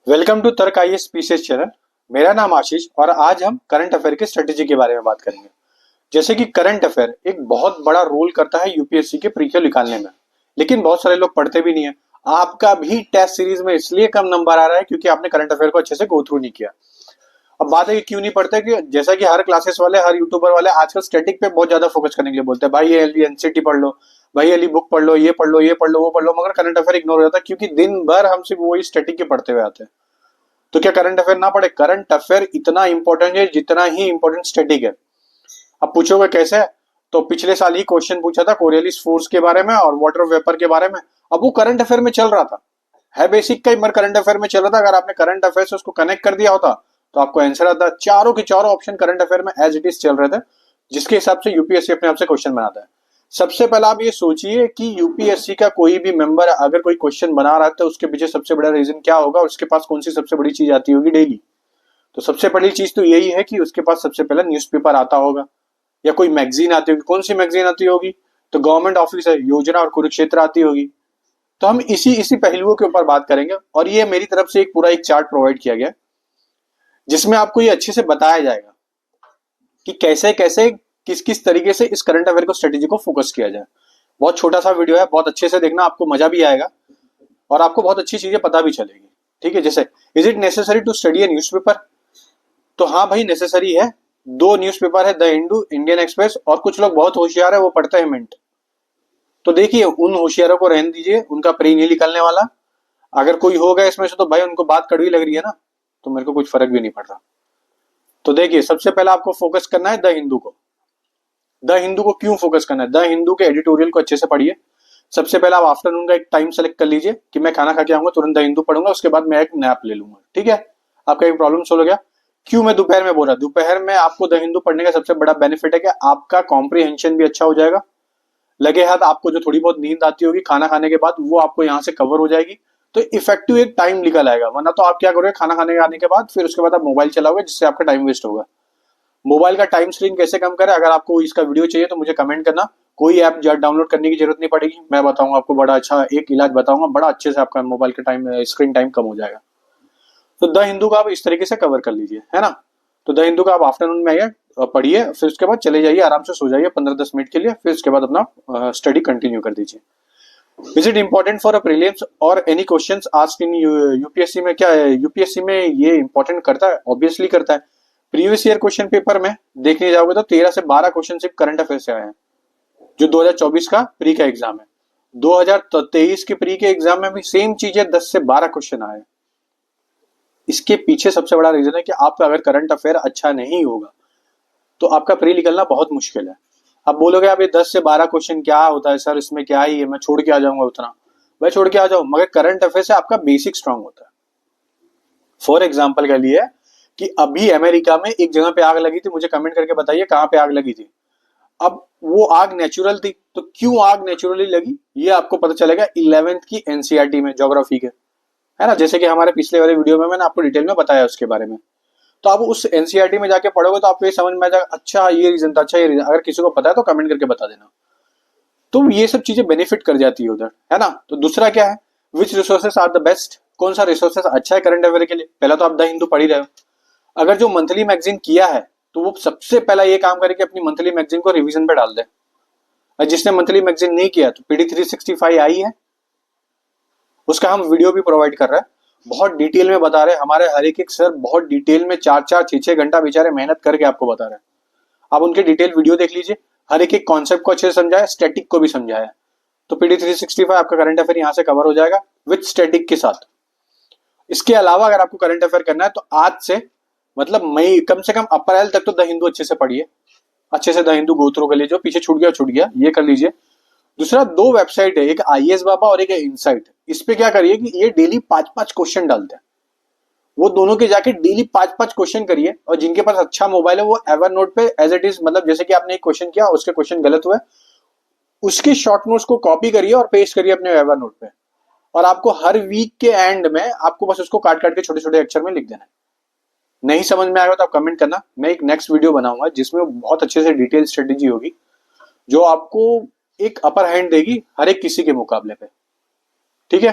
Welcome to तर्क IAS PCS channel. मेरा नाम आशीष और आज हम करंट अफेयर की स्ट्रेटेजी के बारे में बात करेंगे। जैसे कि करंट अफेयर एक बहुत बड़ा रोल करता है यूपीएससी के प्रीक्यू निकालने में, लेकिन बहुत सारे लोग पढ़ते भी नहीं है। आपका भी टेस्ट सीरीज में इसलिए कम नंबर आ रहा है क्योंकि आपने करंट अफेयर को अच्छे से गो थ्रू नहीं किया। अब बात है कि क्यों नहीं पढ़ते, कि जैसा कि हर क्लासेस वाले, हर यूट्यूबर वाले आजकल स्टैटिक पे बहुत ज्यादा फोकस करने के लिए बोलते हैं। भाई ये एनसीटी पढ़ लो, भाई ये बुक पढ़ लो, ये पढ़ लो, ये पढ़ लो, वो पढ़ लो, मगर करंट अफेयर इग्नोर हो जाता है क्योंकि दिन भर हम सिर्फ वही स्टैटिक के पढ़ते हुए आते हैं। तो क्या करंट अफेयर ना पढ़े? करंट अफेयर इतना इंपॉर्टेंट है जितना ही इंपॉर्टेंट स्टैटिक है। अब पूछोगे कैसे? तो पिछले साल ही क्वेश्चन पूछा था कोरियलिस फोर्स के बारे में और वाटर वेपर के बारे में। अब वो करंट अफेयर में चल रहा था, है बेसिक का ही, मगर करंट अफेयर में चल रहा था। अगर आपने करंट अफेयर से उसको कनेक्ट कर दिया होता तो आपको आंसर आता। चारों के चारों ऑप्शन करंट अफेयर में एज इट इज चल रहे थे, जिसके हिसाब से यूपीएससी अपने आप से क्वेश्चन बनाता है। सबसे पहले आप ये सोचिए कि यूपीएससी का कोई भी मेंबर अगर कोई क्वेश्चन बना रहा है तो उसके पीछे सबसे बड़ा रीजन क्या होगा, उसके पास कौन सी सबसे बड़ी चीज आती होगी डेली। तो सबसे पहली चीज तो यही है कि उसके पास सबसे पहले न्यूज़पेपर आता होगा या कोई मैगजीन आती होगी। कौन सी मैगजीन आती होगी? तो गवर्नमेंट ऑफिस है, योजना और कुरुक्षेत्र आती होगी। तो हम इसी इसी पहलुओं के ऊपर बात करेंगे और ये मेरी तरफ से एक पूरा एक चार्ट प्रोवाइड किया गया जिसमें आपको ये अच्छे से बताया जाएगा कि कैसे कैसे किस किस तरीके से इस करंट अफेयर को स्ट्रेटेजी को फोकस किया जाए। बहुत छोटा सा वीडियो है, बहुत अच्छे से देखना, आपको मजा भी आएगा और आपको बहुत अच्छी चीजें पता भी चलेगी। ठीक है, जैसे is it necessary to study a newspaper? तो हाँ भाई, नेसेसरी है। दो न्यूज़पेपर है, द हिंदू, इंडियन एक्सप्रेस, और कुछ लोग बहुत होशियार है वो पढ़ते हैं मिंट। तो देखिए, उन होशियारों को रहने दीजिए, उनका प्री नहीं निकलने वाला। अगर कोई होगा इसमें से तो भाई उनको बात कड़वी लग रही है ना, तो मेरे को कुछ फर्क भी नहीं पड़ रहा। तो देखिए, सबसे पहले आपको फोकस करना है द हिंदू को। द हिंदू को क्यों फोकस करना है? द हिंदू के एडिटोरियल को अच्छे से पढ़िए। सबसे पहले आप आफ्टरनून का एक टाइम सेलेक्ट कर लीजिए कि मैं खाना खा के आऊंगा तुरंत द हिंदू पढ़ूंगा, उसके बाद मैं एक नैप ले लूंगा। ठीक है, आपका एक प्रॉब्लम सोल्व हो गया। क्यों मैं दोपहर में बोल रहा? दोपहर में आपको द हिंदू पढ़ने का सबसे बड़ा बेनिफिट है कि आपका कॉम्प्रिहेंशन भी अच्छा हो जाएगा। लगे हाथ आपको जो थोड़ी बहुत नींद आती होगी खाना खाने के बाद, वो आपको यहाँ से कवर हो जाएगी। तो इफेक्टिव एक टाइम निकल आएगा। वरना तो आप क्या करोगे, खाना खाने के आने के बाद फिर उसके बाद आप मोबाइल चलाओगे, जिससे आपका टाइम वेस्ट होगा। मोबाइल का टाइम स्क्रीन कैसे कम करें? अगर आपको इसका वीडियो चाहिए तो मुझे कमेंट करना। कोई ऐप डाउनलोड करने की जरूरत नहीं पड़ेगी, मैं बताऊंगा आपको, बड़ा अच्छा एक इलाज बताऊंगा, बड़ा अच्छे से आपका मोबाइल का टाइम स्क्रीन टाइम कम हो जाएगा। तो द हिंदू का आप इस तरीके से कवर कर लीजिए, है ना। तो द हिंदू का आप आफ्टरनून में आइए, पढ़िए, फिर उसके बाद चले जाइए, आराम से सो जाइए 15-10 मिनट के लिए, फिर उसके बाद अपना स्टडी कंटिन्यू कर दीजिए। Is it important for a prelims और any questions asked in UPSC में? क्या है, यूपीएससी में ये इंपॉर्टेंट करता है? ऑब्वियसली करता है। प्रीवियस ईयर क्वेश्चन पेपर में देखने जाओगे तो 13 से 12 क्वेश्चन सिर्फ करंट अफेयर से आए हैं, जो 2024 का प्री का एग्जाम है। 2023 के प्री के एग्जाम में भी सेम चीज है, 10 से 12 क्वेश्चन आए। इसके पीछे सबसे बड़ा रीजन है कि आपका अगर करंट अफेयर अच्छा नहीं होगा तो आपका प्री निकलना बहुत मुश्किल है। अब बोलोगे आप ये 10 से 12 क्वेश्चन क्या होता है सर, इसमें क्या ही है, मैं छोड़ के आ जाऊंगा उतना। भाई छोड़ के आ जाओ, मगर करंट अफेयर से आपका बेसिक स्ट्रांग होता है। फॉर एग्जाम्पल के लिए कि अभी अमेरिका में एक जगह पे आग लगी थी, मुझे कमेंट करके बताइए कहाँ पे आग लगी थी। अब वो आग नेचुरल थी, तो क्यों आग नेचुरली लगी ये आपको पता चलेगा 11th की एनसीईआरटी में, ज्योग्राफी के, है ना। जैसे कि हमारे पिछले वाले वीडियो में मैंने आपको डिटेल में बताया उसके बारे में। तो आप उस एनसीईआरटी में जाके पढ़ोगे तो आपको ये समझ में आ जाएगा, अच्छा ये रीजन था, अच्छा ये रीजन। अगर किसी को पता है तो कमेंट करके बता देना। तो ये सब चीजें बेनिफिट कर जाती है उधर, है ना। तो दूसरा क्या है, विच रिसोर्सेस आर द बेस्ट? कौन सा रिसोर्सेस अच्छा है करंट अफेयर के लिए? पहला तो आप द हिंदू पढ़ ही रहे हो। अगर जो मंथली मैगजीन किया है तो वो सबसे पहला ये काम करे कि अपनी मंथली मैगजीन को रिवीजन पे डाल दे। और जिसने मंथली मैगजीन नहीं किया तो पीडी 365 आई है, उसका हम वीडियो भी प्रोवाइड कर रहे हैं, बहुत डिटेल में बता रहे हैं। हमारे हर एक सर बहुत डिटेल में 4-4 6-6 घंटा बेचारे मेहनत करके आपको बता रहे हैं। आप उनके डिटेल वीडियो देख लीजिए, हर एक कॉन्सेप्ट को अच्छे से समझाया, स्टैटिक को भी समझाया। तो पीडी 365 आपका करंट अफेयर यहाँ से कवर हो जाएगा विथ स्टैटिक के साथ। इसके अलावा अगर आपको करंट अफेयर करना है तो आज से मतलब मई, कम से कम अप्रैल तक तो द हिंदू अच्छे से पढ़िए, अच्छे से द हिंदू गो थ्रू कर लीजिए, जो पीछे छूट गया ये कर लीजिए। दूसरा, दो वेबसाइट है, एक आईएएस बाबा और एक इनसाइट। इस पे क्या करिए कि ये डेली 5-5 क्वेश्चन डालते हैं, वो दोनों के जाके डेली 5-5 क्वेश्चन करिए। और जिनके पास अच्छा मोबाइल है वो एवर नोट पे एज इट इज, मतलब जैसे कि आपने एक क्वेश्चन किया, उसके क्वेश्चन गलत हुए, उसके शॉर्ट नोट्स को कॉपी करिए और पेस्ट करिए अपने एवर नोट पे। और आपको हर वीक के एंड में आपको बस उसको काट काट के छोटे छोटे अक्षर में लिख देना है। नहीं समझ में आएगा तो आप कमेंट करना, मैं एक नेक्स्ट वीडियो बनाऊंगा जिसमें बहुत अच्छे से डिटेल स्ट्रेटेजी होगी, जो आपको एक अपर हैंड देगी हर एक किसी के मुकाबले पे। ठीक है,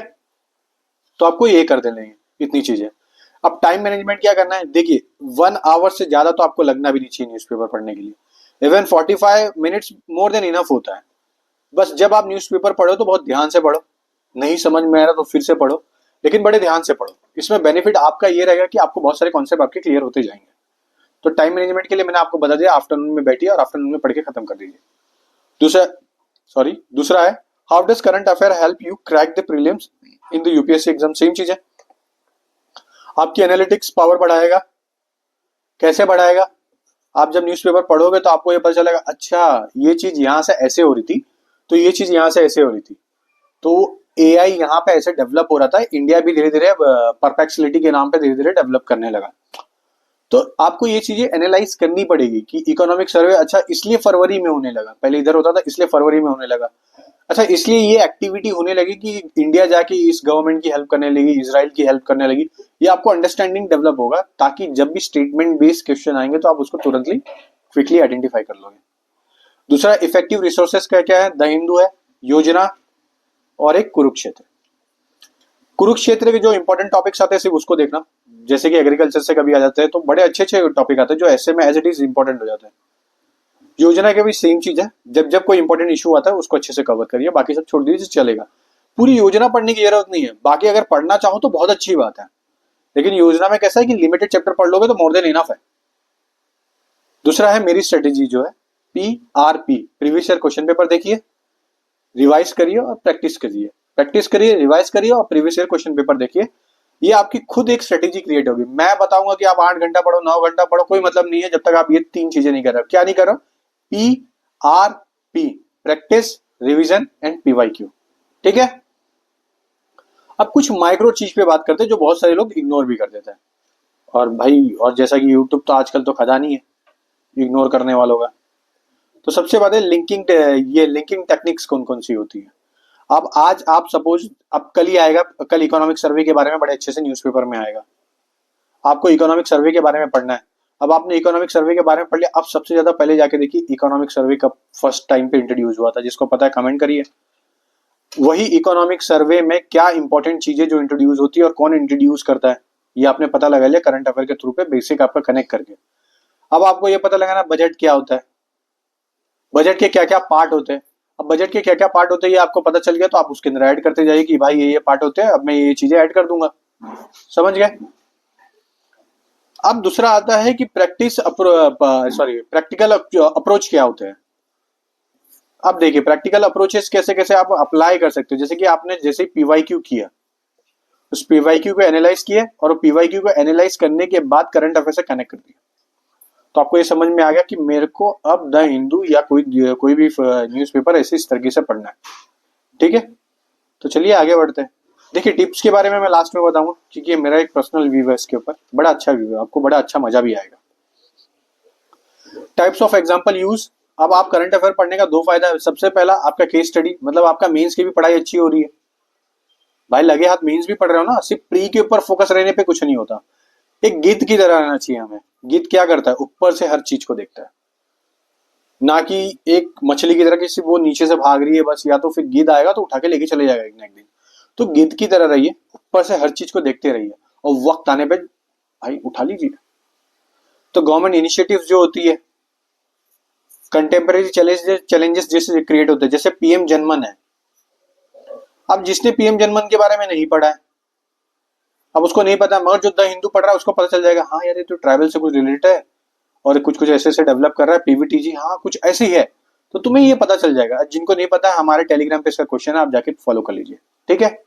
तो आपको ये कर देना है इतनी चीजें। अब टाइम मैनेजमेंट क्या करना है, देखिए 1 आवर से ज्यादा तो आपको लगना भी नहीं चाहिए न्यूज़पेपर पढ़ने के लिए। Even 45 minutes more than enough होता है। बस जब आप न्यूज़पेपर पढ़ो तो बहुत ध्यान से पढ़ो, नहीं समझ में आ रहा तो फिर से पढ़ो, लेकिन बड़े ध्यान से पढ़ो। इसमें बेनिफिट आपका ये रहेगा कि आपको बहुत सारे कॉन्सेप्ट आपके क्लियर होते जाएंगे। तो टाइम मैनेजमेंट के लिए मैंने आपको बता दिया, आफ्टरनून में बैठिए और आफ्टरनून में पढ़ के खत्म कर दीजिए। दूसरा है, how does current affair help you crack the prelims in the UPSC exam. Same चीज है, आपकी एनालिटिक्स पावर बढ़ाएगा। कैसे बढ़ाएगा, आप जब न्यूज़पेपर पढ़ोगे तो आपको ये पता चलेगा, अच्छा ये चीज यहाँ से ऐसे हो रही थी, तो ये चीज यहाँ से ऐसे हो रही थी, तो एआई यहाँ पे ऐसे डेवलप हो रहा था। इंडिया भी धीरे धीरे परप्लेक्सिटी के नाम पे धीरे धीरे डेवलप करने लगा। तो आपको ये चीजें एनालाइज करनी पड़ेगी कि इकोनॉमिक सर्वे अच्छा इसलिए फरवरी में होने लगा, पहले इधर होता था इसलिए फरवरी में होने लगा, अच्छा इसलिए ये एक्टिविटी होने लगी कि इंडिया जाके इस गवर्नमेंट की हेल्प करने लगी, इजराइल की हेल्प करने लगी। ये आपको अंडरस्टैंडिंग डेवलप होगा, ताकि जब भी स्टेटमेंट बेस्ड क्वेश्चन आएंगे तो आप उसको तुरंतली क्विकली आइडेंटिफाई कर लोगे। दूसरा इफेक्टिव रिसोर्सेज का क्या है, द हिंदू है, योजना और एक कुरुक्षेत्र। कुरुक्षेत्र के जो इंपॉर्टेंट टॉपिक्स आते हैं सिर्फ उसको देखना, जैसे कि एग्रीकल्चर से कभी आ जाते हैं तो बड़े अच्छे अच्छे टॉपिक आते हैं जो ऐसे में एज इट इज इंपॉर्टेंट हो जाते हैं। योजना के भी सेम चीज है, जब जब कोई इंपॉर्टेंट इशू आता है उसको अच्छे से कवर करिए, बाकी सब छोड़ दीजिए चलेगा। पूरी योजना पढ़ने की जरूरत नहीं है, बाकी अगर पढ़ना चाहो तो बहुत अच्छी बात है, लेकिन योजना में कैसा है कि लिमिटेड चैप्टर पढ़ लोगे तो मोर देन इनफ है। दूसरा है मेरी स्ट्रेटेजी जो है PRP, previous year question paper देखिए, रिवाइज करिए और प्रैक्टिस करिए, रिवाइज करिए और प्रीवियस ईयर क्वेश्चन पेपर देखिए। ये आपकी खुद एक स्ट्रेटेजी क्रिएट होगी। मैं बताऊंगा कि आप 8 घंटा पढ़ो 9 घंटा पढ़ो, कोई मतलब नहीं है जब तक आप ये 3 चीजें नहीं कर रहे हो। क्या नहीं कर रहे हो, PRP, practice, revision and PYQ। ठीक है, अब कुछ माइक्रो चीज पे बात करते हैं जो बहुत सारे लोग इग्नोर भी कर देते हैं। और भाई, और जैसा कि यूट्यूब तो आजकल तो खजानी है इग्नोर करने वालों का। तो सबसे बात है लिंकिंग, ये लिंकिंग टेक्निक्स कौन कौन सी होती है। अब आज आप सपोज, अब कल ही आएगा, कल इकोनॉमिक सर्वे के बारे में बड़े अच्छे से न्यूज़पेपर में आएगा, आपको इकोनॉमिक सर्वे के बारे में पढ़ना है। अब आपने इकोनॉमिक सर्वे के बारे में पढ़ लिया, अब सबसे ज्यादा पहले जाके देखिए इकोनॉमिक सर्वे कब फर्स्ट टाइम पे इंट्रोड्यूस हुआ था, जिसको पता है कमेंट करिए। वही इकोनॉमिक सर्वे में क्या इंपॉर्टेंट चीजें जो इंट्रोड्यूस होती है और कौन इंट्रोड्यूस करता है, ये आपने पता लगा लिया करंट अफेयर के थ्रू पे, बेसिक आपका कनेक्ट करके। अब आपको ये पता लगाना बजट क्या होता है, बजट के क्या क्या पार्ट होते हैं। अब बजट के क्या क्या पार्ट होते हैं ये आपको पता चल गया, तो आप उसके अंदर ऐड करते जाइए कि भाई ये पार्ट होते हैं, अब मैं ये चीजें ऐड कर दूंगा। समझ गए। अब दूसरा आता है कि प्रैक्टिकल अप्रोच क्या होते हैं। अब देखिए प्रैक्टिकल अप्रोचेस कैसे कैसे आप अप्लाई कर सकते हो। जैसे कि आपने जैसे PYQ किया, उस PYQ को एनालाइज किया और PYQ को एनालाइज करने के बाद करंट अफेयर से कनेक्ट कर दिया, तो आपको ये समझ में आ गया कि मेरे को अब द हिंदू या कोई भी न्यूज़पेपर ऐसे इस तरीके से पढ़ना है। ठीक है, तो चलिए आगे बढ़ते हैं। देखिए टिप्स के बारे में मैं लास्ट में बताऊंगा, क्योंकि ये मेरा एक पर्सनल व्यू है इसके ऊपर, बड़ा अच्छा व्यू है, आपको बड़ा अच्छा मजा भी आएगा। Types of example use. अब आप करंट अफेयर पढ़ने का 2 फायदा है। सबसे पहला आपका केस स्टडी, मतलब आपका मेंस की भी पढ़ाई अच्छी हो रही है। भाई लगे हाथ मेंस भी पढ़ रहे हो ना, सिर्फ प्री के ऊपर फोकस रहने पे कुछ नहीं होता। एक गिद्ध की तरह रहना चाहिए हमें। गिद्ध क्या करता है, ऊपर से हर चीज को देखता है, ना कि एक मछली की तरह कि सिर्फ वो नीचे से भाग रही है बस, या तो फिर गिद्ध आएगा तो उठा के लेके चले जाएगा एक ना एक दिन। तो गिद्ध की तरह रहिए, ऊपर से हर चीज को देखते रहिए और वक्त आने पे भाई उठा लीजिए। तो गवर्नमेंट इनिशिएटिव जो होती है, कंटेम्प्रेरी चैलेंजेस जैसे क्रिएट होते हैं, जैसे PM जनमन है। अब जिसने PM जनमन के बारे में नहीं पढ़ा है, अब उसको नहीं पता, मगर जो द हिंदू पढ़ रहा है उसको पता चल जाएगा, हाँ यार ये तो ट्राइबल से कुछ रिलेटेड है और कुछ कुछ ऐसे ऐसे डेवलप कर रहा है, PVTG हाँ कुछ ऐसी है, तो तुम्हें ये पता चल जाएगा। जिनको नहीं पता है, हमारे टेलीग्राम पे इसका क्वेश्चन है, आप जाके फॉलो कर लीजिए। ठीक है,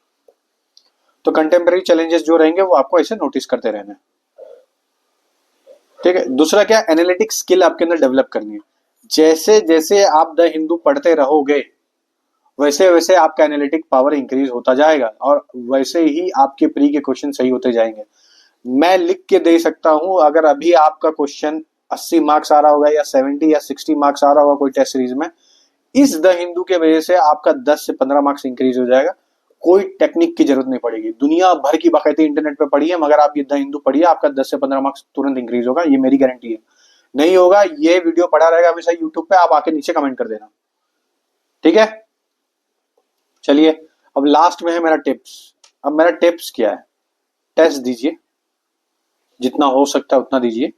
तो कंटेम्प्रेरी चैलेंजेस जो रहेंगे वो आपको ऐसे नोटिस करते रहना है। ठीक है, दूसरा क्या, एनालिटिक स्किल आपके अंदर डेवलप करनी है। जैसे जैसे आप द हिंदू पढ़ते रहोगे वैसे वैसे आपका एनालिटिक पावर इंक्रीज होता जाएगा और वैसे ही आपके प्री के क्वेश्चन सही होते जाएंगे। मैं लिख के दे सकता हूं, अगर अभी आपका क्वेश्चन 80 मार्क्स आ रहा होगा या 70 या 60 मार्क्स आ रहा होगा कोई टेस्ट सीरीज में, इस द हिंदू के वजह से आपका 10 से 15 मार्क्स इंक्रीज हो जाएगा। कोई टेक्निक की जरूरत नहीं पड़ेगी, दुनिया भर की बाकायदे इंटरनेट पे पढ़िए, मगर आप ये द हिंदू पढ़िए, आपका 10 से 15 मार्क्स तुरंत इंक्रीज होगा, ये मेरी गारंटी है। नहीं होगा, ये वीडियो पड़ा रहेगा हमेशा यूट्यूब पे, आप आके नीचे कमेंट कर देना। ठीक है, चलिए अब लास्ट में है मेरा टिप्स। अब मेरा टिप्स क्या है, टेस्ट दीजिए, जितना हो सकता है उतना दीजिए।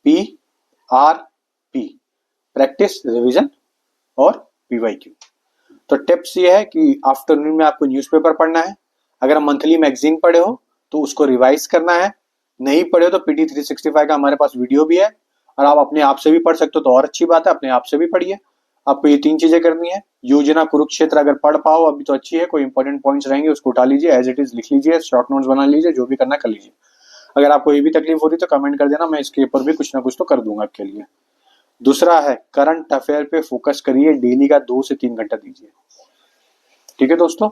PRP, प्रैक्टिस, रिवीजन और PYQ। तो टिप्स ये है कि आफ्टरनून में आपको न्यूज़पेपर पढ़ना है। अगर मंथली मैगजीन पढ़े हो तो उसको रिवाइज करना है। नहीं पढ़े हो तो PT 365 का हमारे पास वीडियो भी है, और आप अपने आप से भी पढ़ सकते हो तो और अच्छी बात है, अपने आप से भी पढ़िए। आपको ये 3 चीजें करनी है। योजना कुरुक्षेत्र अगर पढ़ पाओ अभी तो अच्छी है, कोई इंपॉर्टेंट पॉइंट्स रहेंगे उसको उठा लीजिए, एज इट इज लिख लीजिए, शॉर्ट नोट्स बना लीजिए, जो भी करना कर लीजिए। अगर आपको ये भी तकलीफ हो रही है तो कमेंट कर देना, मैं इसके ऊपर भी कुछ ना कुछ तो कर दूंगा आपके लिए। दूसरा है करंट अफेयर पे फोकस करिए, डेली का 2 से 3 घंटा दीजिए। ठीक है दोस्तों,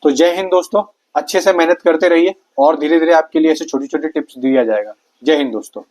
तो जय हिंद दोस्तों, अच्छे से मेहनत करते रहिए और धीरे धीरे आपके लिए ऐसे छोटी छोटी टिप्स दिया जाएगा। जय हिंद दोस्तों।